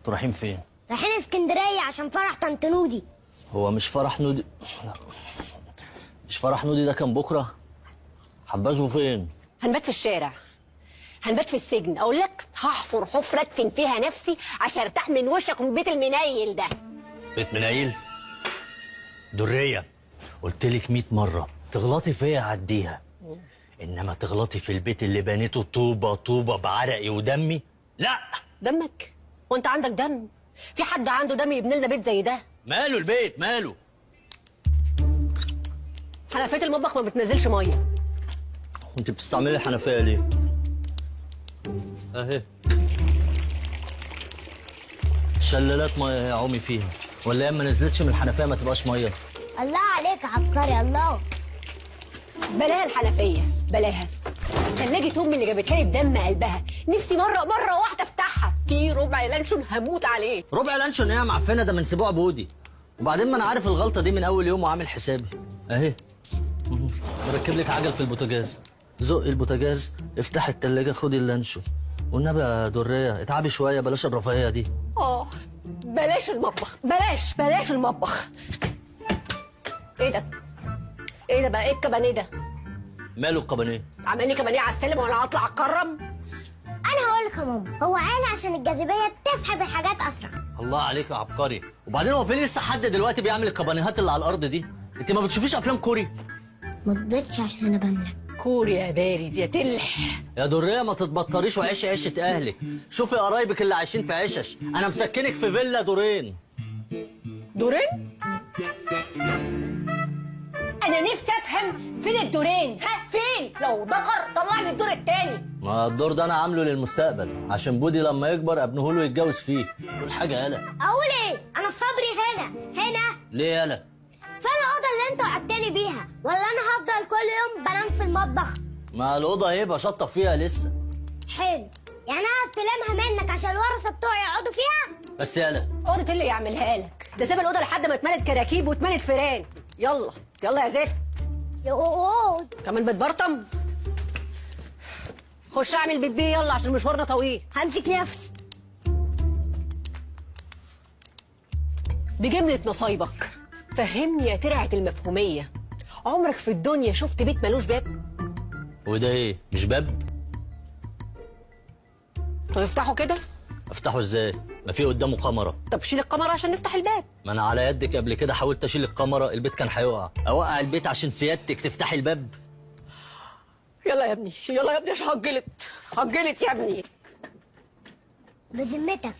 انتوا رايحين فين؟ رايحين اسكندريه عشان فرح طنط نودي. هو مش فرح نودي؟ لا. مش فرح نودي ده كان بكره؟ حباجه فين؟ هنبات في الشارع، هنبات في السجن. اقول لك هحفر حفره ادفن فيها نفسي عشان ارتاح من وشك ومن البيت المنيل ده. بيت منيل؟ درية، قلت لك 100 مرة تغلطي فيا عديها، انما تغلطي في البيت اللي بنيته طوبة طوبة بعرقي ودمي لا. دمك؟ وانت عندك دم؟ في حد عنده دم يبني لنا بيت زي ده؟ ماله البيت ماله؟ حنفيه المطبخ ما بتنزلش ميه. وانت بتستعملي الحنفية ليه؟ اهي شلالات ميه يا عمي فيها، ولا ما نزلتش من الحنفية ما تبقاش ميه؟ الله عليك يا عبقري الله. بلاها الحنفيه بلاها. ثلاجة امي اللي جابتها لي بدم قلبها، نفسي مره واحده افتحها، في ربع لانشون هموت عليه. ربع لانشون ايه يا معفنه؟ ده من سبوع بودي. وبعدين ما انا عارف الغلطه دي من اول يوم وعامل حسابي. اهي بركب لك عجل في البوتاجاز، زقي البوتاجاز، افتحي التلاجة، خدي اللانشون. والنبي يا دريه اتعبي شويه، بلاش الرفاهيه دي. بلاش المطبخ، بلاش المطبخ. ايه ده؟ ايه ده بقى؟ ايه الكبانيه ده؟ ماله الكبانيه؟ عمل لي كبانيه على السلم وانا هطلع اتكرم؟ انا هقول لك يا ماما، هو عيل عشان الجاذبيه تسحب الحاجات اسرع. الله عليك يا عبقري. وبعدين هو فين لسه حد دلوقتي بيعمل الكبانيهات اللي على الارض دي؟ انت ما بتشوفيش افلام كوري؟ ما تضيعش عشان انا بملك. كوري يا بارد يا تلح. يا دريه ما تتبطريش وعيشي عيشه اهلك، شوفي قرايبك اللي عايشين في عشش، انا مسكنك في فيلا دورين. دورين؟ انا نفسي افهم فين الدورين؟ ها فين؟ لو ذكر طلعني الدور التاني. ما الدور ده انا عامله للمستقبل عشان بودي لما يكبر ابنه له يتجوز فيه. قول حاجه يالا. اقول ايه؟ انا صبري هنا. ليه يالا؟ فين الاوضه اللي انتوا قعدتني بيها؟ ولا انا هفضل كل يوم بنام في المطبخ؟ ما الاوضه اهي بشطب فيها لسه. حلو، يعني انا هستلمها منك عشان الورثه بتوعي يقعدوا فيها؟ بس يالا اوضه اللي يعملها لك ده، ساب الاوضه لحد ما اتملت كراكيب واتملت فيران. يلا يلا يا زفت. يوه كمان بتبرطم. خش اعمل بيبي يلا عشان مشوارنا طويل. همسك نفس. بجملة نصايبك فهمني يا ترعة المفهومية، عمرك في الدنيا شفت بيت ملوش باب؟ وده ايه؟ مش باب؟ طب افتحه كده. افتحه ازاي؟ ما في قدامه كاميرا. طب شيل الكاميرا عشان نفتح الباب. ما انا على يدك قبل كده حاولت اشيل الكاميرا، البيت كان هيقع. اوقع البيت عشان سيادتك تفتحي الباب؟ يلا يا ابني يلا يا ابني عشان هتجلط يا ابني. بذمتك